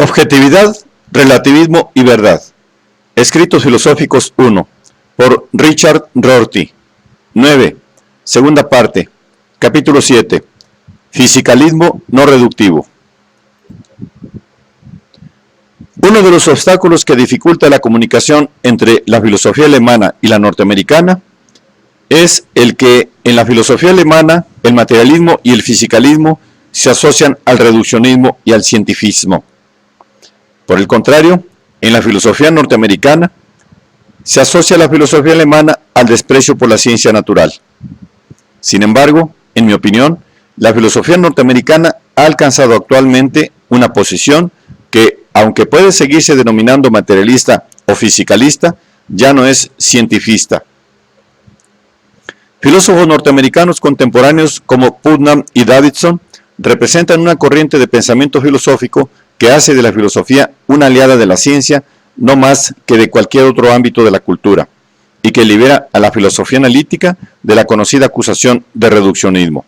Objetividad, relativismo y verdad. Escritos filosóficos 1, por Richard Rorty. 9. Segunda parte. Capítulo 7. Fisicalismo no reductivo. Uno de los obstáculos que dificulta la comunicación entre la filosofía alemana y la norteamericana es el que en la filosofía alemana el materialismo y el fisicalismo se asocian al reduccionismo y al cientifismo. Por el contrario, en la filosofía norteamericana se asocia la filosofía alemana al desprecio por la ciencia natural. Sin embargo, en mi opinión, la filosofía norteamericana ha alcanzado actualmente una posición que, aunque puede seguirse denominando materialista o fisicalista, ya no es cientifista. Filósofos norteamericanos contemporáneos como Putnam y Davidson representan una corriente de pensamiento filosófico que hace de la filosofía una aliada de la ciencia no más que de cualquier otro ámbito de la cultura, y que libera a la filosofía analítica de la conocida acusación de reduccionismo.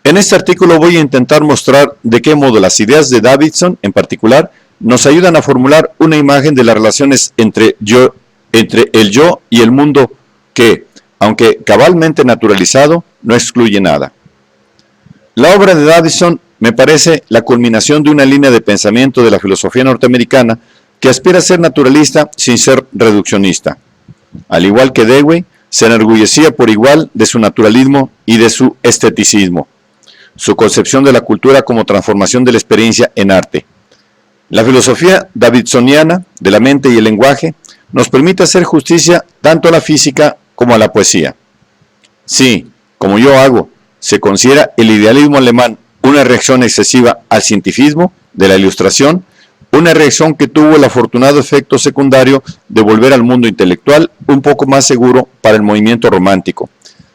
En este artículo voy a intentar mostrar de qué modo las ideas de Davidson, en particular, nos ayudan a formular una imagen de las relaciones entre el yo y el mundo que, aunque cabalmente naturalizado, no excluye nada. La obra de Davidson me parece la culminación de una línea de pensamiento de la filosofía norteamericana que aspira a ser naturalista sin ser reduccionista. Al igual que Dewey, se enorgullecía por igual de su naturalismo y de su esteticismo, su concepción de la cultura como transformación de la experiencia en arte. La filosofía davidsoniana de la mente y el lenguaje nos permite hacer justicia tanto a la física como a la poesía. Si, como yo hago, se considera el idealismo alemán una reacción excesiva al cientifismo de la Ilustración, una reacción que tuvo el afortunado efecto secundario de volver al mundo intelectual un poco más seguro para el movimiento romántico.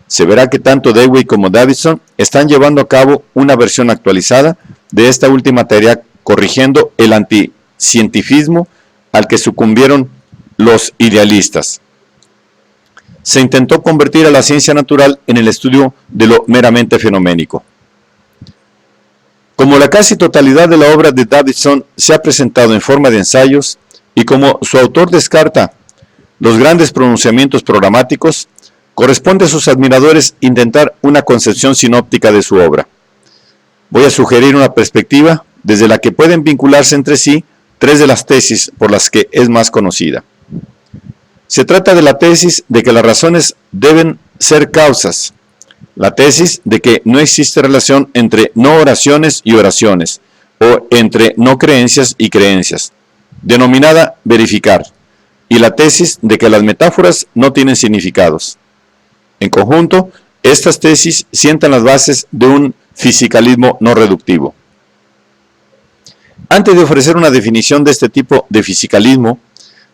Se verá que tanto Dewey como Davidson están llevando a cabo una versión actualizada de esta última tarea, corrigiendo el anticientifismo al que sucumbieron los idealistas. Se intentó convertir a la ciencia natural en el estudio de lo meramente fenoménico. Como la casi totalidad de la obra de Davidson se ha presentado en forma de ensayos y como su autor descarta los grandes pronunciamientos programáticos, corresponde a sus admiradores intentar una concepción sinóptica de su obra. Voy a sugerir una perspectiva desde la que pueden vincularse entre sí tres de las tesis por las que es más conocida. Se trata de la tesis de que las razones deben ser causas, la tesis de que no existe relación entre no oraciones y oraciones, o entre no creencias y creencias, denominada verificar, y la tesis de que las metáforas no tienen significados. En conjunto, estas tesis sientan las bases de un fisicalismo no reductivo. Antes de ofrecer una definición de este tipo de fisicalismo,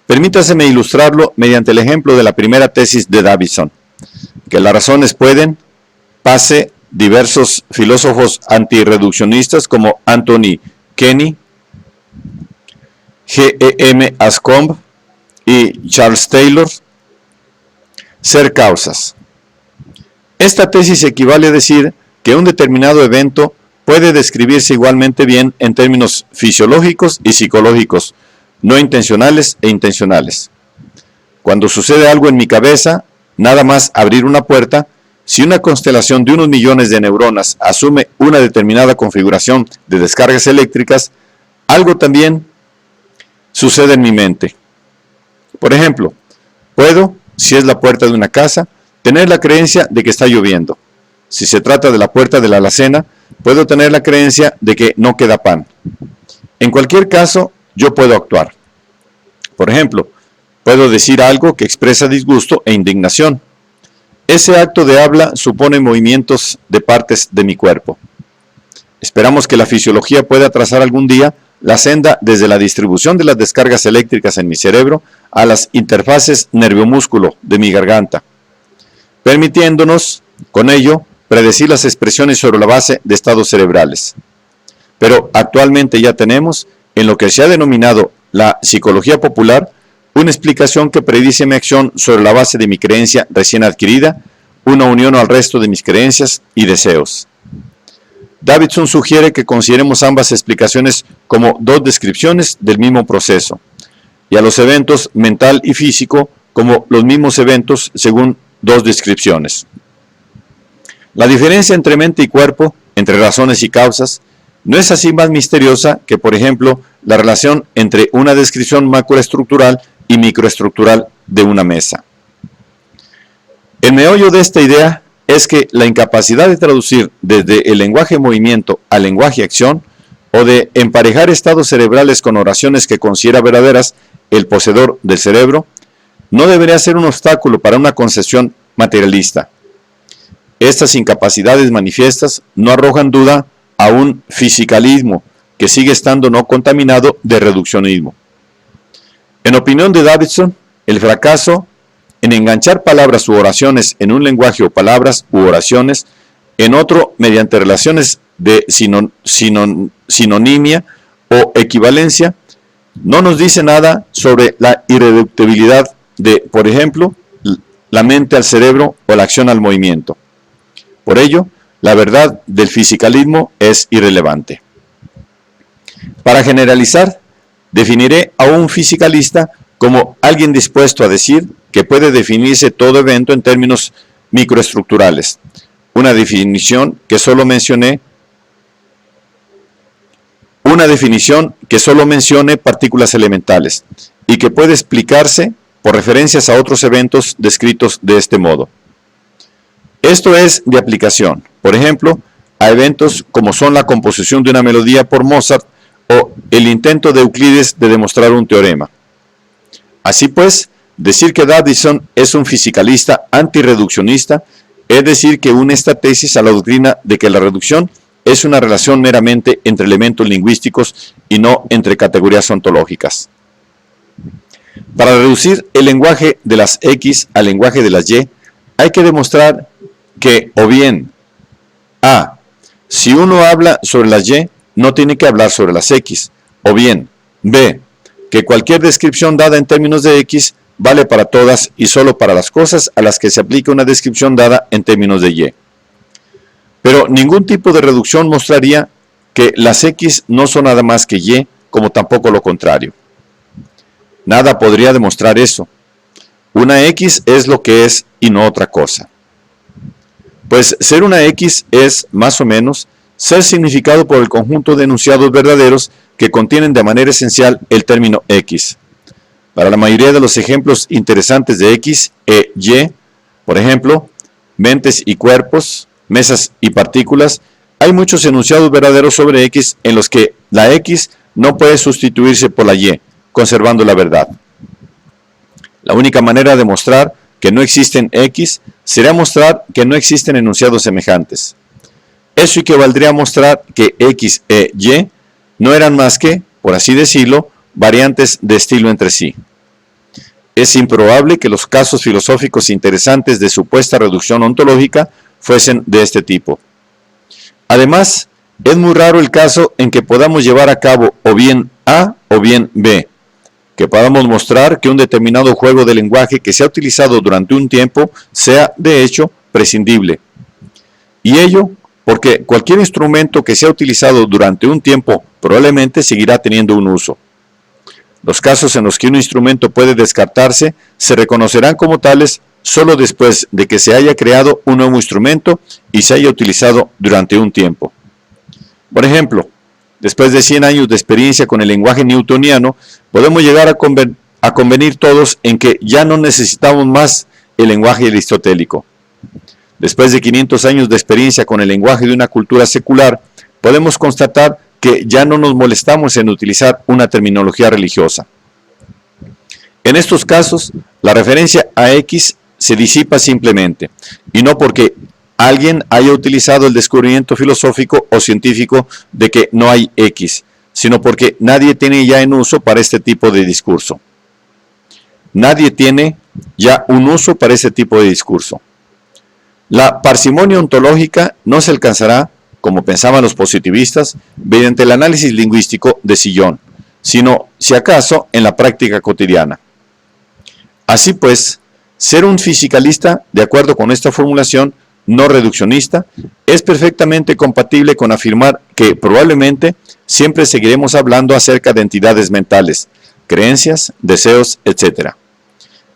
permítaseme ilustrarlo mediante el ejemplo de la primera tesis de Davidson, que las razones pueden, pase diversos filósofos antirreduccionistas como Anthony Kenny, G.E.M. Anscombe y Charles Taylor, ser causas. Esta tesis equivale a decir que un determinado evento puede describirse igualmente bien en términos fisiológicos y psicológicos, no intencionales e intencionales. Cuando sucede algo en mi cabeza, nada más abrir una puerta, si una constelación de unos millones de neuronas asume una determinada configuración de descargas eléctricas, algo también sucede en mi mente. Por ejemplo, puedo, si es la puerta de una casa, tener la creencia de que está lloviendo. Si se trata de la puerta de la alacena, puedo tener la creencia de que no queda pan. En cualquier caso, yo puedo actuar. Por ejemplo, puedo decir algo que expresa disgusto e indignación. Ese acto de habla supone movimientos de partes de mi cuerpo. Esperamos que la fisiología pueda trazar algún día la senda desde la distribución de las descargas eléctricas en mi cerebro a las interfaces nervio-músculo de mi garganta, permitiéndonos, con ello, predecir las expresiones sobre la base de estados cerebrales. Pero actualmente ya tenemos, en lo que se ha denominado la psicología popular, una explicación que predice mi acción sobre la base de mi creencia recién adquirida, una unión al resto de mis creencias y deseos. Davidson sugiere que consideremos ambas explicaciones como dos descripciones del mismo proceso, y a los eventos mental y físico como los mismos eventos según dos descripciones. La diferencia entre mente y cuerpo, entre razones y causas, no es así más misteriosa que, por ejemplo, la relación entre una descripción macroestructural y microestructural de una mesa. El meollo de esta idea es que la incapacidad de traducir desde el lenguaje movimiento al lenguaje acción, o de emparejar estados cerebrales con oraciones que considera verdaderas el poseedor del cerebro, no debería ser un obstáculo para una concepción materialista. Estas incapacidades manifiestas no arrojan duda a un fisicalismo que sigue estando no contaminado de reduccionismo. En opinión de Davidson, el fracaso en enganchar palabras u oraciones en un lenguaje o palabras u oraciones en otro mediante relaciones de sinonimia o equivalencia no nos dice nada sobre la irreductibilidad de, por ejemplo, la mente al cerebro o la acción al movimiento. Por ello, la verdad del fisicalismo es irrelevante. Para generalizar, definiré a un fisicalista como alguien dispuesto a decir que puede definirse todo evento en términos microestructurales, una definición que solo mencione partículas elementales y que puede explicarse por referencias a otros eventos descritos de este modo. Esto es de aplicación, por ejemplo, a eventos como son la composición de una melodía por Mozart o el intento de Euclides de demostrar un teorema. Así pues, decir que Davidson es un fisicalista antirreduccionista es decir que une esta tesis a la doctrina de que la reducción es una relación meramente entre elementos lingüísticos y no entre categorías ontológicas. Para reducir el lenguaje de las X al lenguaje de las Y, hay que demostrar que o bien A. Si uno habla sobre las Y, no tiene que hablar sobre las X, o bien B. Que cualquier descripción dada en términos de X vale para todas y solo para las cosas a las que se aplica una descripción dada en términos de Y. Pero ningún tipo de reducción mostraría que las X no son nada más que Y, como tampoco lo contrario. Nada podría demostrar eso. Una X es lo que es y no otra cosa. Pues ser una X es, más o menos, ser significado por el conjunto de enunciados verdaderos que contienen de manera esencial el término X. Para la mayoría de los ejemplos interesantes de X e Y, por ejemplo, mentes y cuerpos, mesas y partículas, hay muchos enunciados verdaderos sobre X en los que la X no puede sustituirse por la Y, conservando la verdad. La única manera de mostrar que no existen X sería mostrar que no existen enunciados semejantes. Eso equivaldría a mostrar que X e Y no eran más que, por así decirlo, variantes de estilo entre sí. Es improbable que los casos filosóficos interesantes de supuesta reducción ontológica fuesen de este tipo. Además, es muy raro el caso en que podamos llevar a cabo o bien A o bien B, que podamos mostrar que un determinado juego de lenguaje que se ha utilizado durante un tiempo sea, de hecho, prescindible. Y ello porque cualquier instrumento que sea utilizado durante un tiempo probablemente seguirá teniendo un uso. Los casos en los que un instrumento puede descartarse se reconocerán como tales solo después de que se haya creado un nuevo instrumento y se haya utilizado durante un tiempo. Por ejemplo, después de 100 años de experiencia con el lenguaje newtoniano, podemos llegar a convenir todos en que ya no necesitamos más el lenguaje aristotélico. Después de 500 años de experiencia con el lenguaje de una cultura secular, podemos constatar que ya no nos molestamos en utilizar una terminología religiosa. En estos casos, la referencia a X se disipa simplemente, y no porque alguien haya utilizado el descubrimiento filosófico o científico de que no hay X, sino porque nadie tiene ya en uso para este tipo de discurso. Nadie tiene ya un uso para este tipo de discurso. La parsimonia ontológica no se alcanzará, como pensaban los positivistas, mediante el análisis lingüístico de sillón, sino, si acaso, en la práctica cotidiana. Así pues, ser un fisicalista, de acuerdo con esta formulación, no reduccionista, es perfectamente compatible con afirmar que probablemente siempre seguiremos hablando acerca de entidades mentales, creencias, deseos, etc.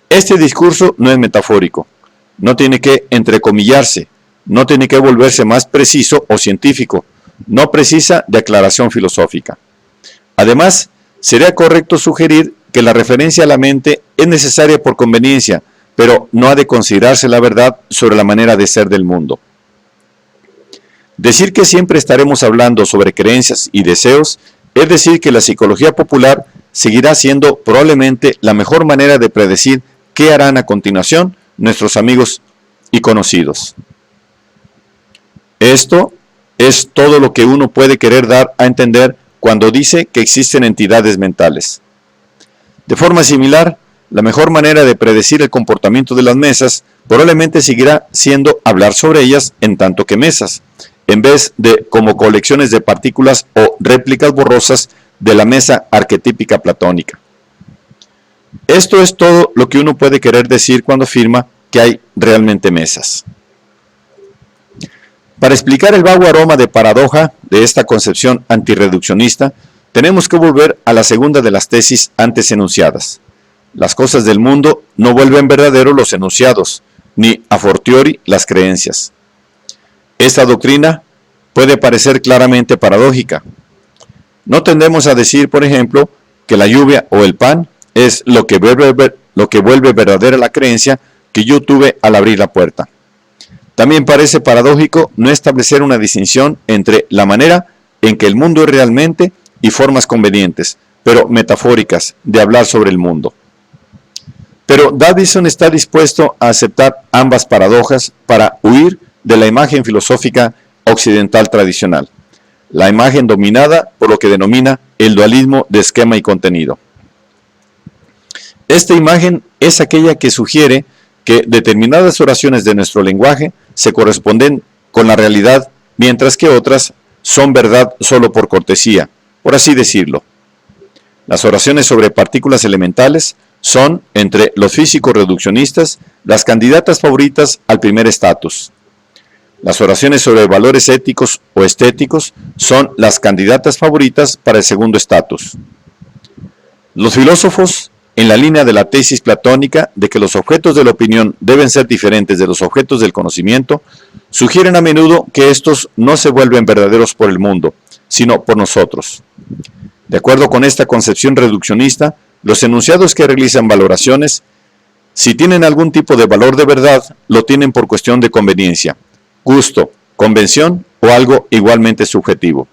Este discurso no es metafórico, no tiene que entrecomillarse, no tiene que volverse más preciso o científico, no precisa de aclaración filosófica. Además, sería correcto sugerir que la referencia a la mente es necesaria por conveniencia, pero no ha de considerarse la verdad sobre la manera de ser del mundo. Decir que siempre estaremos hablando sobre creencias y deseos es decir que la psicología popular seguirá siendo probablemente la mejor manera de predecir qué harán a continuación nuestros amigos y conocidos. Esto es todo lo que uno puede querer dar a entender cuando dice que existen entidades mentales. De forma similar, la mejor manera de predecir el comportamiento de las mesas probablemente seguirá siendo hablar sobre ellas en tanto que mesas, en vez de como colecciones de partículas o réplicas borrosas de la mesa arquetípica platónica. Esto es todo lo que uno puede querer decir cuando afirma que hay realmente mesas. Para explicar el vago aroma de paradoja de esta concepción antirreduccionista, tenemos que volver a la segunda de las tesis antes enunciadas. Las cosas del mundo no vuelven verdaderos los enunciados, ni a fortiori las creencias. Esta doctrina puede parecer claramente paradójica. No tendemos a decir, por ejemplo, que la lluvia o el pan es lo que vuelve verdadera la creencia que yo tuve al abrir la puerta. También parece paradójico no establecer una distinción entre la manera en que el mundo es realmente y formas convenientes, pero metafóricas, de hablar sobre el mundo. Pero Davidson está dispuesto a aceptar ambas paradojas para huir de la imagen filosófica occidental tradicional, la imagen dominada por lo que denomina el dualismo de esquema y contenido. Esta imagen es aquella que sugiere que determinadas oraciones de nuestro lenguaje se corresponden con la realidad, mientras que otras son verdad solo por cortesía, por así decirlo. Las oraciones sobre partículas elementales son, entre los físicos reduccionistas, las candidatas favoritas al primer estatus. Las oraciones sobre valores éticos o estéticos son las candidatas favoritas para el segundo estatus. Los filósofos, en la línea de la tesis platónica de que los objetos de la opinión deben ser diferentes de los objetos del conocimiento, sugieren a menudo que estos no se vuelven verdaderos por el mundo, sino por nosotros. De acuerdo con esta concepción reduccionista, los enunciados que realizan valoraciones, si tienen algún tipo de valor de verdad, lo tienen por cuestión de conveniencia, gusto, convención o algo igualmente subjetivo.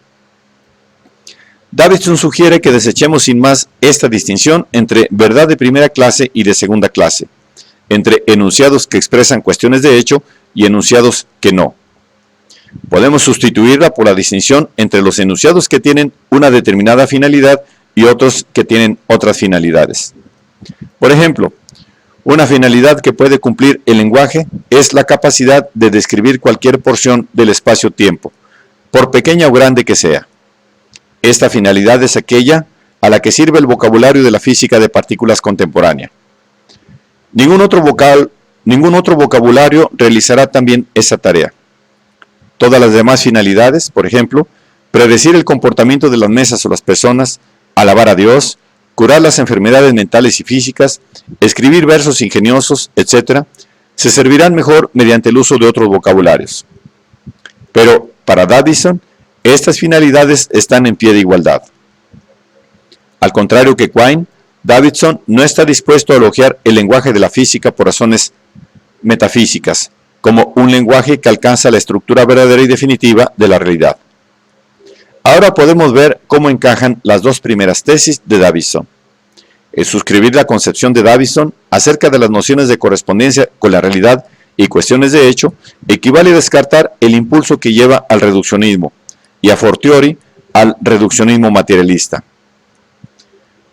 Davidson sugiere que desechemos sin más esta distinción entre verdad de primera clase y de segunda clase, entre enunciados que expresan cuestiones de hecho y enunciados que no. Podemos sustituirla por la distinción entre los enunciados que tienen una determinada finalidad y otros que tienen otras finalidades. Por ejemplo, una finalidad que puede cumplir el lenguaje es la capacidad de describir cualquier porción del espacio-tiempo, por pequeña o grande que sea. Esta finalidad es aquella a la que sirve el vocabulario de la física de partículas contemporánea. Ningún otro vocabulario realizará también esa tarea. Todas las demás finalidades, por ejemplo, predecir el comportamiento de las mesas o las personas, alabar a Dios, curar las enfermedades mentales y físicas, escribir versos ingeniosos, etc., se servirán mejor mediante el uso de otros vocabularios. Pero, para Davidson, estas finalidades están en pie de igualdad. Al contrario que Quine, Davidson no está dispuesto a elogiar el lenguaje de la física por razones metafísicas, como un lenguaje que alcanza la estructura verdadera y definitiva de la realidad. Ahora podemos ver cómo encajan las dos primeras tesis de Davidson. El suscribir la concepción de Davidson acerca de las nociones de correspondencia con la realidad y cuestiones de hecho equivale a descartar el impulso que lleva al reduccionismo y a fortiori al reduccionismo materialista.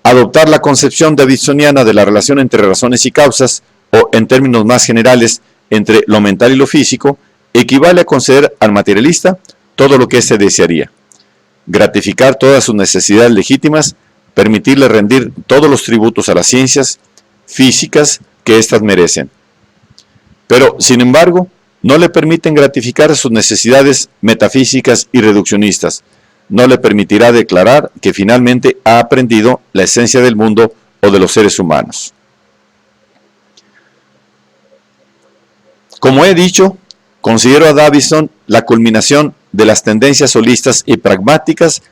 Adoptar la concepción davidsoniana de la relación entre razones y causas, o en términos más generales, entre lo mental y lo físico, equivale a conceder al materialista todo lo que éste desearía, gratificar todas sus necesidades legítimas, permitirle rendir todos los tributos a las ciencias físicas que éstas merecen. Pero, sin embargo, no le permiten gratificar sus necesidades metafísicas y reduccionistas. No le permitirá declarar que finalmente ha aprendido la esencia del mundo o de los seres humanos. Como he dicho, considero a Davidson la culminación de las tendencias holistas y pragmatistas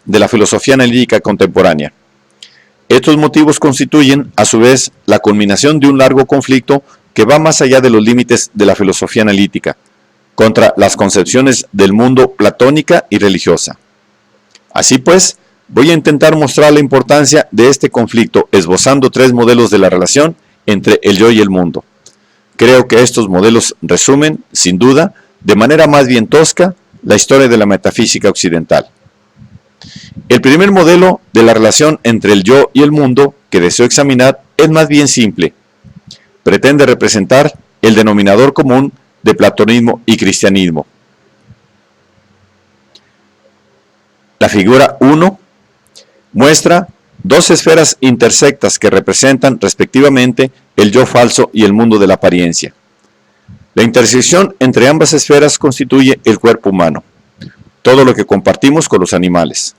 de la filosofía analítica contemporánea. Estos motivos constituyen, a su vez, la culminación de un largo conflicto que va más allá de los límites de la filosofía analítica, contra las concepciones del mundo platónica y religiosa. Así pues, voy a intentar mostrar la importancia de este conflicto esbozando 3 modelos de la relación entre el yo y el mundo. Creo que estos modelos resumen, sin duda, de manera más bien tosca, la historia de la metafísica occidental. El primer modelo de la relación entre el yo y el mundo que deseo examinar es más bien simple. Pretende representar el denominador común de platonismo y cristianismo. La figura 1 muestra 2 esferas intersectas que representan respectivamente el yo falso y el mundo de la apariencia. La intersección entre ambas esferas constituye el cuerpo humano, todo lo que compartimos con los animales.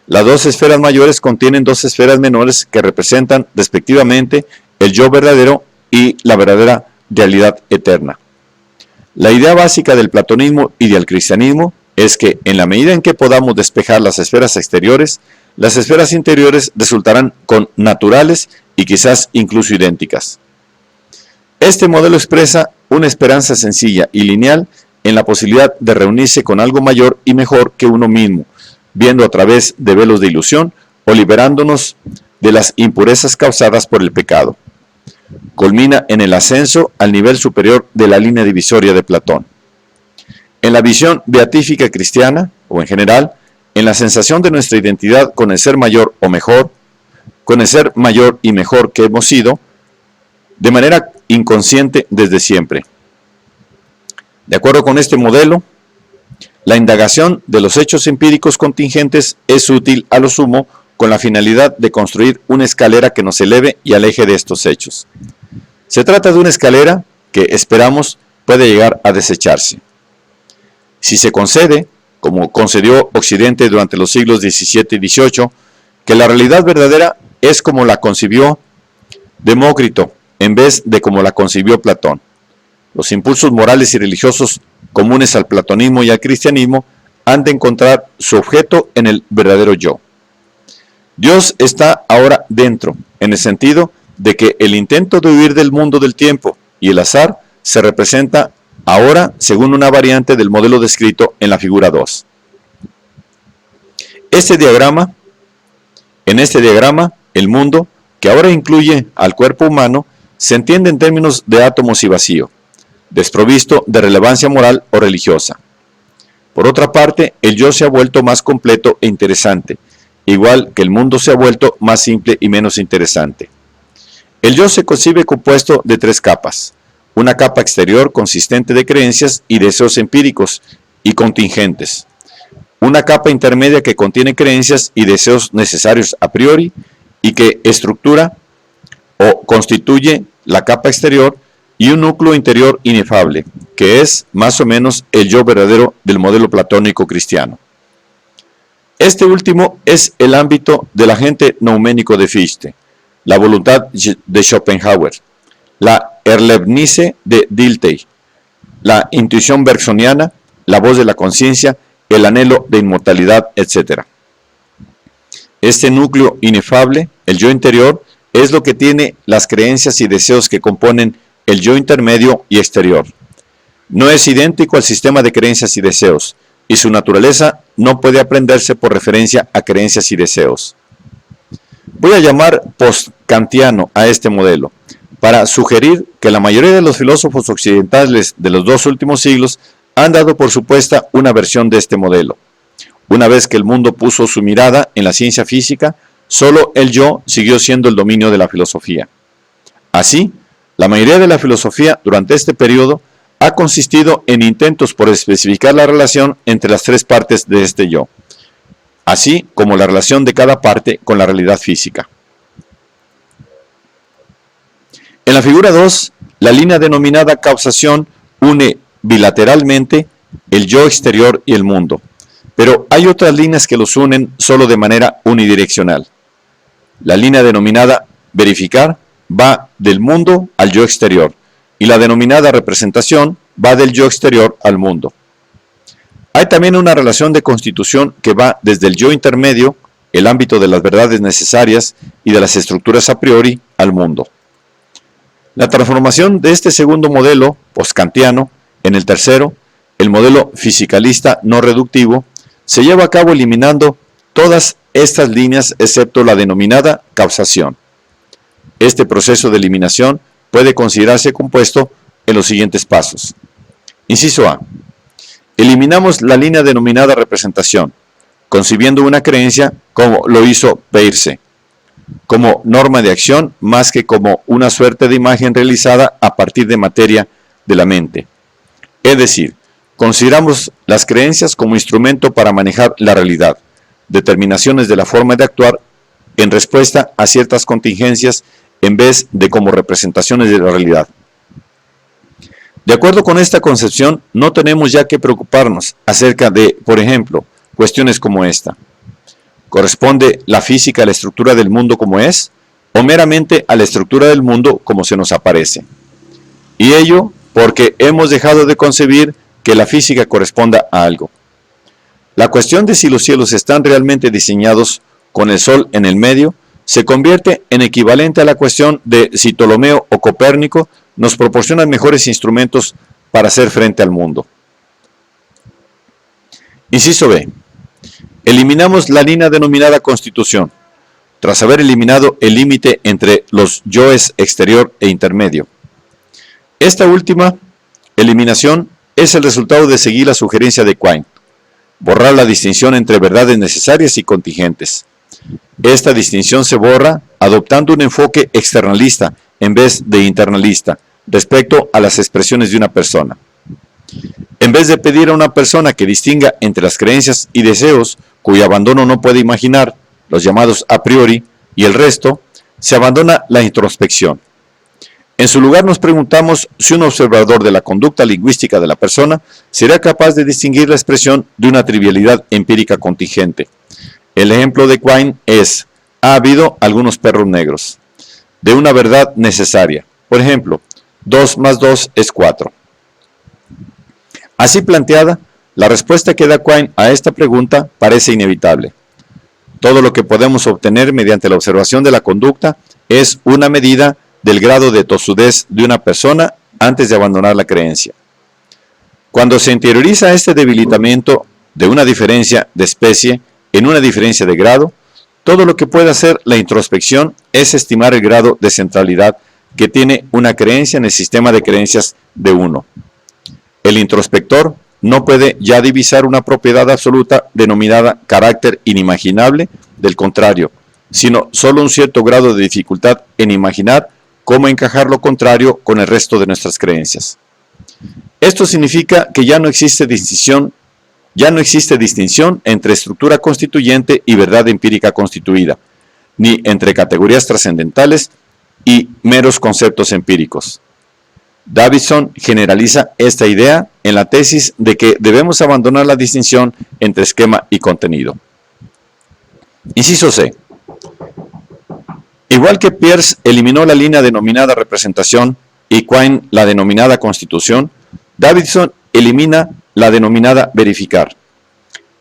Las 2 esferas mayores contienen 2 esferas menores que representan respectivamente el yo verdadero y la verdadera realidad eterna. La idea básica del platonismo y del cristianismo es que en la medida en que podamos despejar las esferas exteriores, las esferas interiores resultarán connaturales y quizás incluso idénticas. Este modelo expresa una esperanza sencilla y lineal en la posibilidad de reunirse con algo mayor y mejor que uno mismo, viendo a través de velos de ilusión o liberándonos de las impurezas causadas por el pecado. Culmina en el ascenso al nivel superior de la línea divisoria de Platón. En la visión beatífica cristiana, o en general, en la sensación de nuestra identidad con el ser mayor o mejor, con el ser mayor y mejor que hemos sido, de manera inconsciente desde siempre. De acuerdo con este modelo, la indagación de los hechos empíricos contingentes es útil a lo sumo con la finalidad de construir una escalera que nos eleve y aleje de estos hechos. Se trata de una escalera que esperamos puede llegar a desecharse. Si se concede, como concedió Occidente durante los siglos XVII y XVIII, que la realidad verdadera es como la concibió Demócrito en vez de como la concibió Platón, los impulsos morales y religiosos comunes al platonismo y al cristianismo han de encontrar su objeto en el verdadero yo. Dios está ahora dentro, en el sentido de que el intento de huir del mundo del tiempo y el azar se representa ahora según una variante del modelo descrito en la figura 2. En este diagrama, el mundo, que ahora incluye al cuerpo humano, se entiende en términos de átomos y vacío, desprovisto de relevancia moral o religiosa. Por otra parte, el yo se ha vuelto más completo e interesante, igual que el mundo se ha vuelto más simple y menos interesante. El yo se concibe compuesto de 3 capas. Una capa exterior consistente de creencias y deseos empíricos y contingentes. Una capa intermedia que contiene creencias y deseos necesarios a priori y que estructura o constituye la capa exterior, y un núcleo interior inefable, que es más o menos el yo verdadero del modelo platónico cristiano. Este último es el ámbito del agente nouménico de Fichte, la voluntad de Schopenhauer, la Erlebnisse de Dilthey, la intuición bergsoniana, la voz de la conciencia, el anhelo de inmortalidad, etc. Este núcleo inefable, el yo interior, es lo que tiene las creencias y deseos que componen el yo intermedio y exterior. No es idéntico al sistema de creencias y deseos, y su naturaleza no puede aprenderse por referencia a creencias y deseos. Voy a llamar post-kantiano a este modelo, para sugerir que la mayoría de los filósofos occidentales de los 2 últimos siglos han dado por supuesta una versión de este modelo. Una vez que el mundo puso su mirada en la ciencia física, solo el yo siguió siendo el dominio de la filosofía. Así, la mayoría de la filosofía durante este periodo ha consistido en intentos por especificar la relación entre las 3 partes de este yo, así como la relación de cada parte con la realidad física. En la figura 2, la línea denominada causación une bilateralmente el yo exterior y el mundo, pero hay otras líneas que los unen solo de manera unidireccional. La línea denominada verificar va del mundo al yo exterior, y la denominada representación va del yo exterior al mundo. Hay también una relación de constitución que va desde el yo intermedio, el ámbito de las verdades necesarias y de las estructuras a priori, al mundo. La transformación de este segundo modelo, postkantiano, en el tercero, el modelo fisicalista no reductivo, se lleva a cabo eliminando todas estas líneas excepto la denominada causación. Este proceso de eliminación puede considerarse compuesto en los siguientes pasos. Inciso A. Eliminamos la línea denominada representación, concibiendo una creencia como lo hizo Peirce, como norma de acción más que como una suerte de imagen realizada a partir de materia de la mente. Es decir, consideramos las creencias como instrumento para manejar la realidad, determinaciones de la forma de actuar en respuesta a ciertas contingencias en vez de como representaciones de la realidad. De acuerdo con esta concepción, no tenemos ya que preocuparnos acerca de, por ejemplo, cuestiones como esta. ¿Corresponde la física a la estructura del mundo como es, o meramente a la estructura del mundo como se nos aparece? Y ello porque hemos dejado de concebir que la física corresponda a algo. La cuestión de si los cielos están realmente diseñados con el Sol en el medio se convierte en equivalente a la cuestión de si Ptolomeo o Copérnico nos proporcionan mejores instrumentos para hacer frente al mundo. Inciso B. Eliminamos la línea denominada constitución, tras haber eliminado el límite entre los yoes exterior e intermedio. Esta última eliminación es el resultado de seguir la sugerencia de Quine, borrar la distinción entre verdades necesarias y contingentes. Esta distinción se borra adoptando un enfoque externalista en vez de internalista respecto a las expresiones de una persona. En vez de pedir a una persona que distinga entre las creencias y deseos cuyo abandono no puede imaginar, los llamados a priori, y el resto, se abandona la introspección. En su lugar nos preguntamos si un observador de la conducta lingüística de la persona será capaz de distinguir la expresión de una trivialidad empírica contingente. El ejemplo de Quine es: ha habido algunos perros negros. De una verdad necesaria. Por ejemplo, 2 más 2 es 4. Así planteada, la respuesta que da Quine a esta pregunta parece inevitable. Todo lo que podemos obtener mediante la observación de la conducta es una medida del grado de tosudez de una persona antes de abandonar la creencia. Cuando se interioriza este debilitamiento de una diferencia de especie en una diferencia de grado, todo lo que puede hacer la introspección es estimar el grado de centralidad que tiene una creencia en el sistema de creencias de uno. El introspector no puede ya divisar una propiedad absoluta denominada carácter inimaginable del contrario, sino solo un cierto grado de dificultad en imaginar cómo encajar lo contrario con el resto de nuestras creencias. Esto significa que ya no existe distinción entre estructura constituyente y verdad empírica constituida, ni entre categorías trascendentales y meros conceptos empíricos. Davidson generaliza esta idea en la tesis de que debemos abandonar la distinción entre esquema y contenido. Inciso C. Igual que Peirce eliminó la línea denominada representación y Quine la denominada constitución, Davidson elimina la denominada verificar.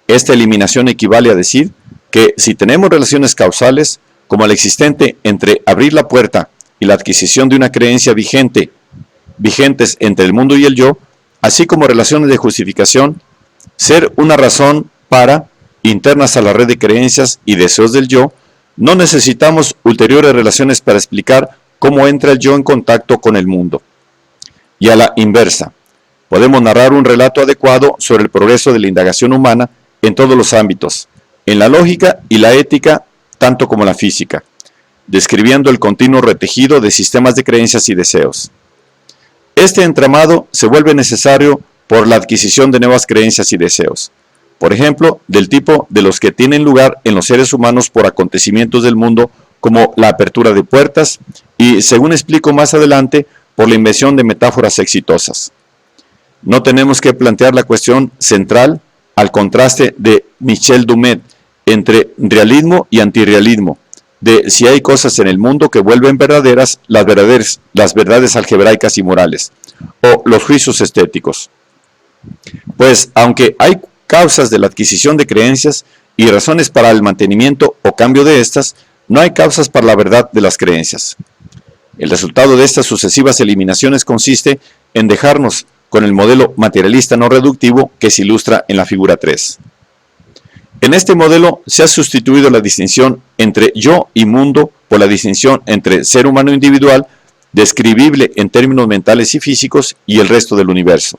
Esta eliminación equivale a decir que si tenemos relaciones causales, como la existente entre abrir la puerta y la adquisición de una creencia vigentes entre el mundo y el yo, así como relaciones de justificación, ser una razón para, internas a la red de creencias y deseos del yo, no necesitamos ulteriores relaciones para explicar cómo entra el yo en contacto con el mundo. Y a la inversa, podemos narrar un relato adecuado sobre el progreso de la indagación humana en todos los ámbitos, en la lógica y la ética, tanto como la física, describiendo el continuo retejido de sistemas de creencias y deseos. Este entramado se vuelve necesario por la adquisición de nuevas creencias y deseos, por ejemplo, del tipo de los que tienen lugar en los seres humanos por acontecimientos del mundo como la apertura de puertas, y, según explico más adelante, por la invención de metáforas exitosas. No tenemos que plantear la cuestión central al contraste de Michel Dumet entre realismo y antirrealismo, de si hay cosas en el mundo que vuelven verdaderas las verdades algebraicas y morales, o los juicios estéticos. Pues, aunque hay causas de la adquisición de creencias y razones para el mantenimiento o cambio de estas, no hay causas para la verdad de las creencias. El resultado de estas sucesivas eliminaciones consiste en dejarnos con el modelo materialista no reductivo que se ilustra en la figura 3. En este modelo se ha sustituido la distinción entre yo y mundo por la distinción entre ser humano individual, describible en términos mentales y físicos, y el resto del universo.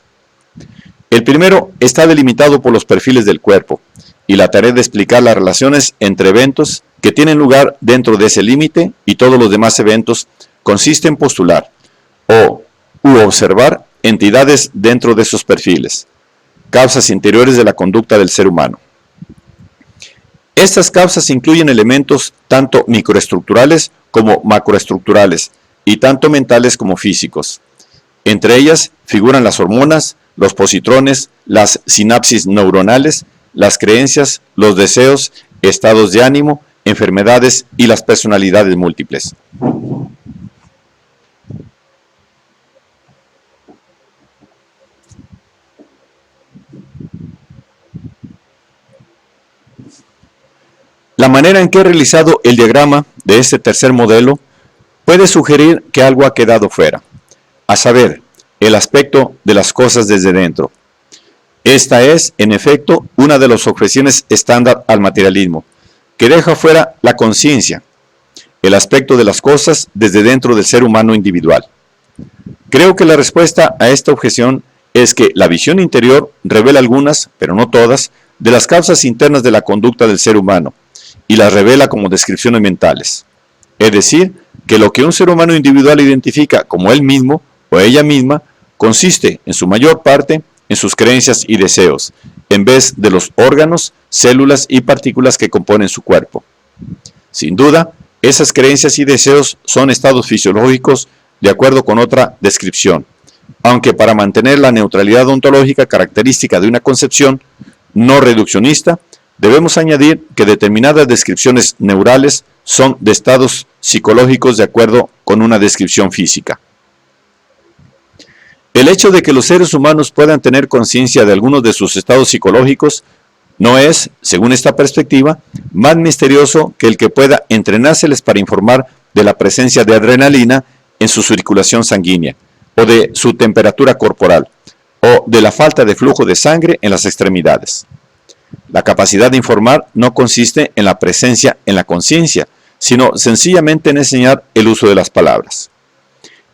El primero está delimitado por los perfiles del cuerpo, y la tarea de explicar las relaciones entre eventos que tienen lugar dentro de ese límite y todos los demás eventos consiste en postular u observar entidades dentro de esos perfiles, causas interiores de la conducta del ser humano. Estas causas incluyen elementos tanto microestructurales como macroestructurales y tanto mentales como físicos. Entre ellas figuran las hormonas, los positrones, las sinapsis neuronales, las creencias, los deseos, estados de ánimo, enfermedades y las personalidades múltiples. La manera en que he realizado el diagrama de este tercer modelo puede sugerir que algo ha quedado fuera, a saber, el aspecto de las cosas desde dentro. Esta es, en efecto, una de las objeciones estándar al materialismo, que deja fuera la conciencia, el aspecto de las cosas desde dentro del ser humano individual. Creo que la respuesta a esta objeción es que la visión interior revela algunas, pero no todas, de las causas internas de la conducta del ser humano, y las revela como descripciones mentales. Es decir, que lo que un ser humano individual identifica como él mismo o ella misma consiste, en su mayor parte, en sus creencias y deseos, en vez de los órganos, células y partículas que componen su cuerpo. Sin duda, esas creencias y deseos son estados fisiológicos de acuerdo con otra descripción, aunque para mantener la neutralidad ontológica característica de una concepción no reduccionista, debemos añadir que determinadas descripciones neurales son de estados psicológicos de acuerdo con una descripción física. El hecho de que los seres humanos puedan tener conciencia de algunos de sus estados psicológicos no es, según esta perspectiva, más misterioso que el que pueda entrenárseles para informar de la presencia de adrenalina en su circulación sanguínea, o de su temperatura corporal, o de la falta de flujo de sangre en las extremidades. La capacidad de informar no consiste en la presencia en la conciencia, sino sencillamente en enseñar el uso de las palabras.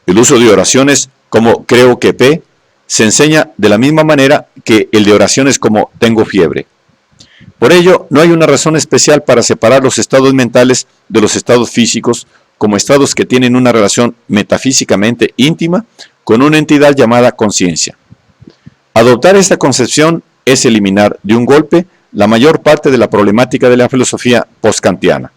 El uso de oraciones como creo que P se enseña de la misma manera que el de oraciones como tengo fiebre. Por ello, no hay una razón especial para separar los estados mentales de los estados físicos como estados que tienen una relación metafísicamente íntima con una entidad llamada conciencia. Adoptar esta concepción es eliminar de un golpe la mayor parte de la problemática de la filosofía postkantiana.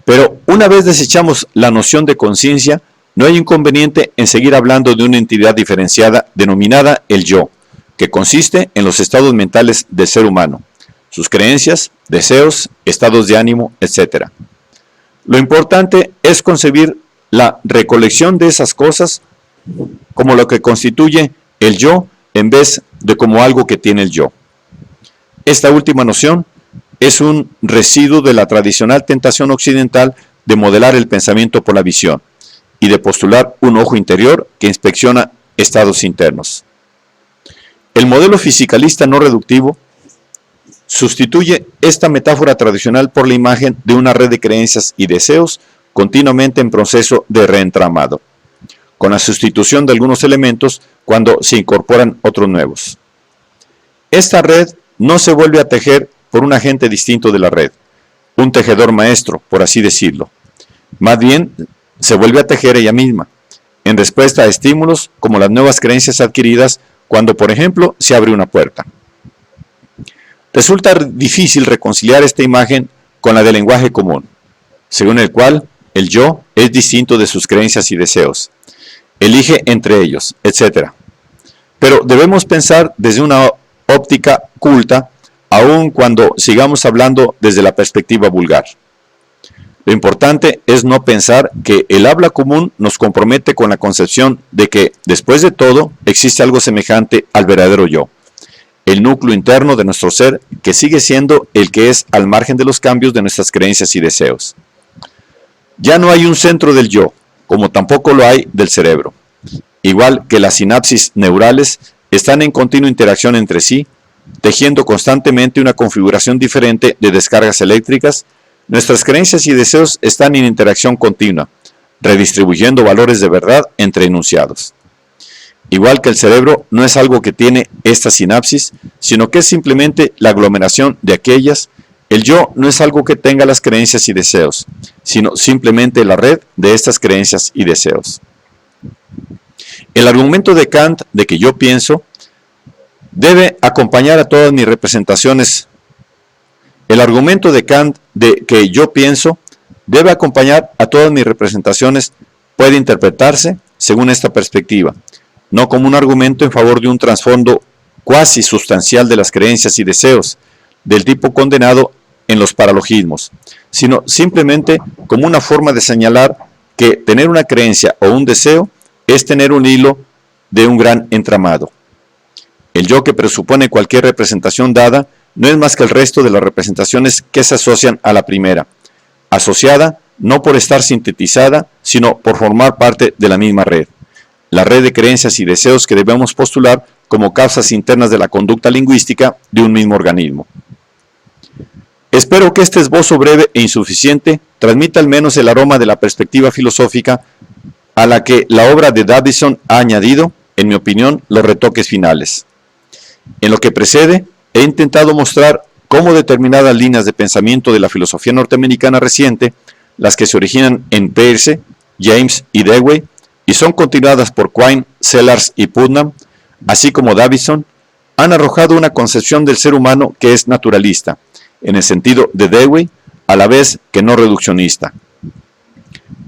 Pero una vez desechamos la noción de conciencia, no hay inconveniente en seguir hablando de una entidad diferenciada denominada el yo, que consiste en los estados mentales del ser humano, sus creencias, deseos, estados de ánimo, etc. Lo importante es concebir la recolección de esas cosas como lo que constituye el yo en vez de como algo que tiene el yo. Esta última noción es un residuo de la tradicional tentación occidental de modelar el pensamiento por la visión y de postular un ojo interior que inspecciona estados internos. El modelo fisicalista no reductivo sustituye esta metáfora tradicional por la imagen de una red de creencias y deseos continuamente en proceso de reentramado, con la sustitución de algunos elementos cuando se incorporan otros nuevos. Esta red no se vuelve a tejer por un agente distinto de la red, un tejedor maestro, por así decirlo. Más bien, se vuelve a tejer ella misma, en respuesta a estímulos como las nuevas creencias adquiridas cuando, por ejemplo, se abre una puerta. Resulta difícil reconciliar esta imagen con la del lenguaje común, según el cual El yo es distinto de sus creencias y deseos. Elige entre ellos, etc. Pero debemos pensar desde una óptica culta, aun cuando sigamos hablando desde la perspectiva vulgar. Lo importante es no pensar que el habla común nos compromete con la concepción de que, después de todo, existe algo semejante al verdadero yo, el núcleo interno de nuestro ser que sigue siendo el que es al margen de los cambios de nuestras creencias y deseos. Ya no hay un centro del yo, como tampoco lo hay del cerebro. Igual que las sinapsis neurales están en continua interacción entre sí, tejiendo constantemente una configuración diferente de descargas eléctricas, nuestras creencias y deseos están en interacción continua, redistribuyendo valores de verdad entre enunciados. Igual que el cerebro no es algo que tiene esta sinapsis, sino que es simplemente la aglomeración de aquellas, el yo no es algo que tenga las creencias y deseos, sino simplemente la red de estas creencias y deseos. El argumento de Kant de que yo pienso debe acompañar a todas mis representaciones. El argumento de Kant de que yo pienso debe acompañar a todas mis representaciones puede interpretarse según esta perspectiva, no como un argumento en favor de un trasfondo cuasi sustancial de las creencias y deseos, del tipo condenado en los paralogismos, sino simplemente como una forma de señalar que tener una creencia o un deseo es tener un hilo de un gran entramado. El yo que presupone cualquier representación dada no es más que el resto de las representaciones que se asocian a la primera, asociada no por estar sintetizada, sino por formar parte de la misma red, la red de creencias y deseos que debemos postular como causas internas de la conducta lingüística de un mismo organismo. Espero que este esbozo breve e insuficiente transmita al menos el aroma de la perspectiva filosófica a la que la obra de Davidson ha añadido, en mi opinión, los retoques finales. En lo que precede, he intentado mostrar cómo determinadas líneas de pensamiento de la filosofía norteamericana reciente, las que se originan en Peirce, James y Dewey, y son continuadas por Quine, Sellars y Putnam, así como Davidson, han arrojado una concepción del ser humano que es naturalista, en el sentido de Dewey, a la vez que no reduccionista.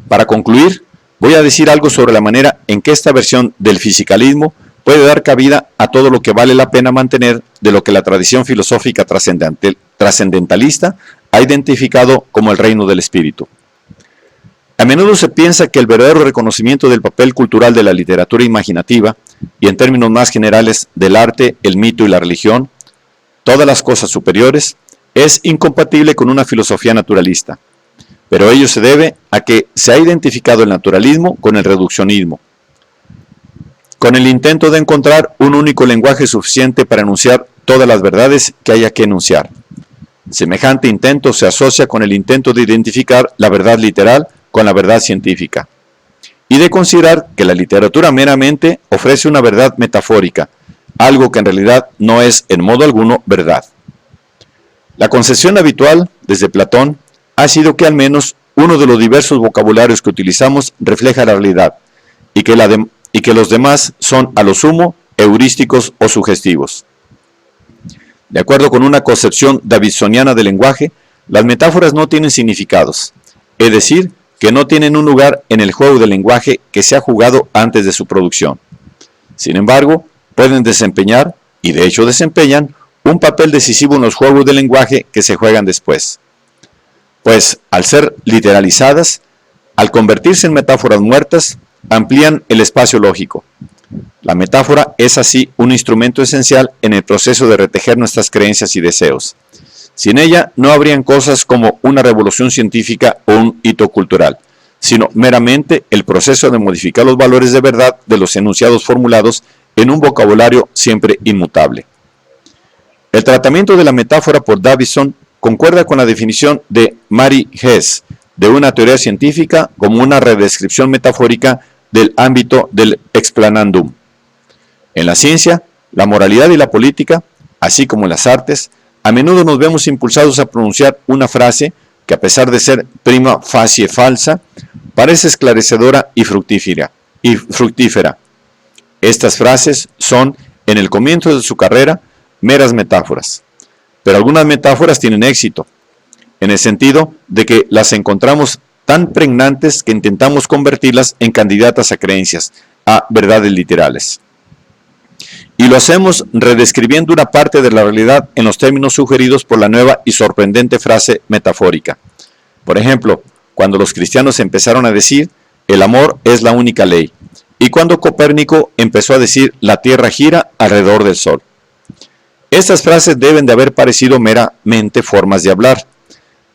Para concluir, voy a decir algo sobre la manera en que esta versión del fisicalismo puede dar cabida a todo lo que vale la pena mantener de lo que la tradición filosófica trascendentalista ha identificado como el reino del espíritu. A menudo se piensa que el verdadero reconocimiento del papel cultural de la literatura imaginativa, y en términos más generales del arte, el mito y la religión, todas las cosas superiores, es incompatible con una filosofía naturalista. Pero ello se debe a que se ha identificado el naturalismo con el reduccionismo, con el intento de encontrar un único lenguaje suficiente para enunciar todas las verdades que haya que enunciar. Semejante intento se asocia con el intento de identificar la verdad literal con la verdad científica, y de considerar que la literatura meramente ofrece una verdad metafórica, algo que en realidad no es en modo alguno verdad. La concepción habitual, desde Platón, ha sido que al menos uno de los diversos vocabularios que utilizamos refleja la realidad, y que los demás son a lo sumo heurísticos o sugestivos. De acuerdo con una concepción davidsoniana del lenguaje, las metáforas no tienen significados, es decir, que no tienen un lugar en el juego del lenguaje que se ha jugado antes de su producción. Sin embargo, pueden desempeñar, y de hecho desempeñan, un papel decisivo en los juegos del lenguaje que se juegan después. Pues, al ser literalizadas, al convertirse en metáforas muertas, amplían el espacio lógico. La metáfora es así un instrumento esencial en el proceso de retejer nuestras creencias y deseos. Sin ella no habrían cosas como una revolución científica o un hito cultural, sino meramente el proceso de modificar los valores de verdad de los enunciados formulados en un vocabulario siempre inmutable. El tratamiento de la metáfora por Davidson concuerda con la definición de Mary Hess de una teoría científica como una redescripción metafórica del ámbito del explanandum. En la ciencia, la moralidad y la política, así como en las artes, a menudo nos vemos impulsados a pronunciar una frase que, a pesar de ser prima facie falsa, parece esclarecedora y fructífera. Estas frases son, en el comienzo de su carrera, meras metáforas. Pero algunas metáforas tienen éxito, en el sentido de que las encontramos tan pregnantes que intentamos convertirlas en candidatas a creencias, a verdades literales. Y lo hacemos redescribiendo una parte de la realidad en los términos sugeridos por la nueva y sorprendente frase metafórica. Por ejemplo, cuando los cristianos empezaron a decir, el amor es la única ley, y cuando Copérnico empezó a decir, la Tierra gira alrededor del Sol. Estas frases deben de haber parecido meramente formas de hablar.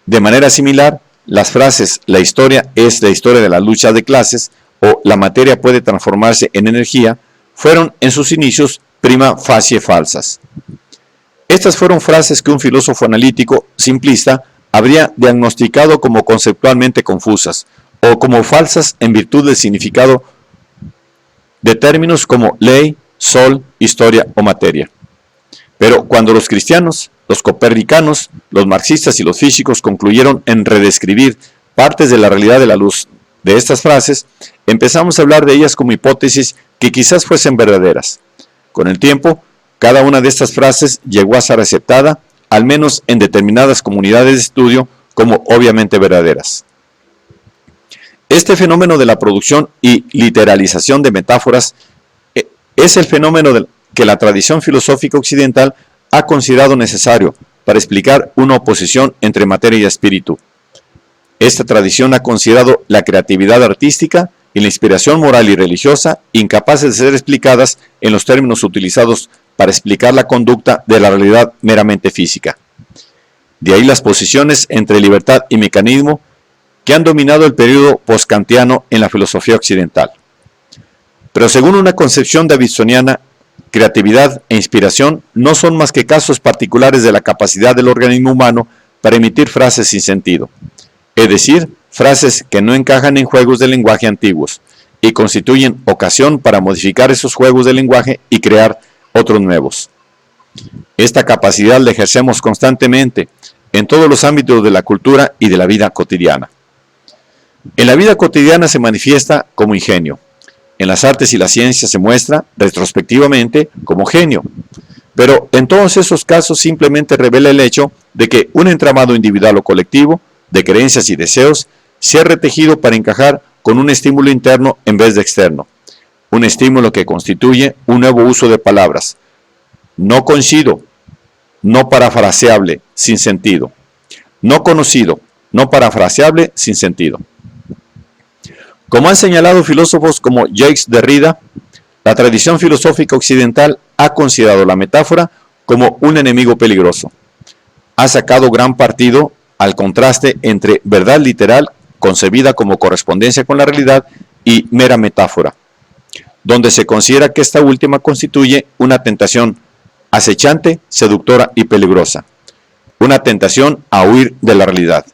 De manera similar, las frases, la historia es la historia de la lucha de clases, o la materia puede transformarse en energía, fueron en sus inicios prima facie falsas. Estas fueron frases que un filósofo analítico simplista habría diagnosticado como conceptualmente confusas, o como falsas en virtud del significado de términos como ley, sol, historia o materia. Pero cuando los cristianos, los copernicanos, los marxistas y los físicos concluyeron en redescribir partes de la realidad de la luz de estas frases, empezamos a hablar de ellas como hipótesis que quizás fuesen verdaderas. Con el tiempo, cada una de estas frases llegó a ser aceptada, al menos en determinadas comunidades de estudio, como obviamente verdaderas. Este fenómeno de la producción y literalización de metáforas es el fenómeno que la tradición filosófica occidental ha considerado necesario para explicar una oposición entre materia y espíritu. Esta tradición ha considerado la creatividad artística y la inspiración moral y religiosa incapaces de ser explicadas en los términos utilizados para explicar la conducta de la realidad meramente física. De ahí las posiciones entre libertad y mecanismo que han dominado el periodo postkantiano en la filosofía occidental. Pero según una concepción davidsoniana, creatividad e inspiración no son más que casos particulares de la capacidad del organismo humano para emitir frases sin sentido, es decir, frases que no encajan en juegos de lenguaje antiguos y constituyen ocasión para modificar esos juegos de lenguaje y crear otros nuevos. Esta capacidad la ejercemos constantemente en todos los ámbitos de la cultura y de la vida cotidiana. En la vida cotidiana se manifiesta como ingenio. En las artes y la ciencia se muestra, retrospectivamente, como genio. Pero en todos esos casos simplemente revela el hecho de que un entramado individual o colectivo, de creencias y deseos, se ha retejido para encajar con un estímulo interno en vez de externo. Un estímulo que constituye un nuevo uso de palabras. No coincido, no parafraseable, sin sentido. No conocido, no parafraseable, sin sentido. Como han señalado filósofos como Jacques Derrida, la tradición filosófica occidental ha considerado la metáfora como un enemigo peligroso. Ha sacado gran partido al contraste entre verdad literal, concebida como correspondencia con la realidad, y mera metáfora, donde se considera que esta última constituye una tentación acechante, seductora y peligrosa, una tentación a huir de la realidad.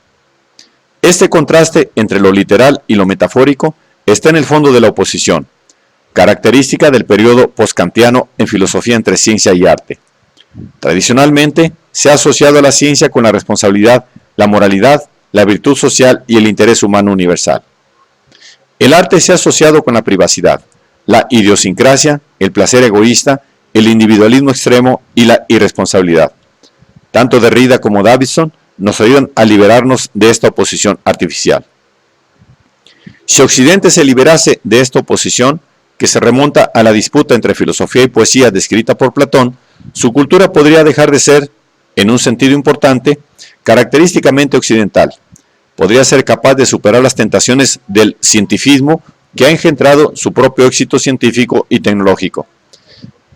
Este contraste entre lo literal y lo metafórico está en el fondo de la oposición, característica del periodo postkantiano en filosofía entre ciencia y arte. Tradicionalmente se ha asociado a la ciencia con la responsabilidad, la moralidad, la virtud social y el interés humano universal. El arte se ha asociado con la privacidad, la idiosincrasia, el placer egoísta, el individualismo extremo y la irresponsabilidad. Tanto Derrida como Davidson nos ayudan a liberarnos de esta oposición artificial. Si Occidente se liberase de esta oposición, que se remonta a la disputa entre filosofía y poesía descrita por Platón, su cultura podría dejar de ser, en un sentido importante, característicamente occidental. Podría ser capaz de superar las tentaciones del cientifismo que ha engendrado su propio éxito científico y tecnológico.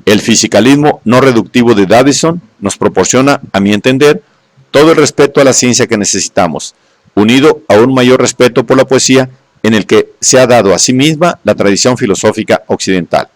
El fisicalismo no reductivo de Davidson nos proporciona, a mi entender, todo el respeto a la ciencia que necesitamos, unido a un mayor respeto por la poesía en el que se ha dado a sí misma la tradición filosófica occidental.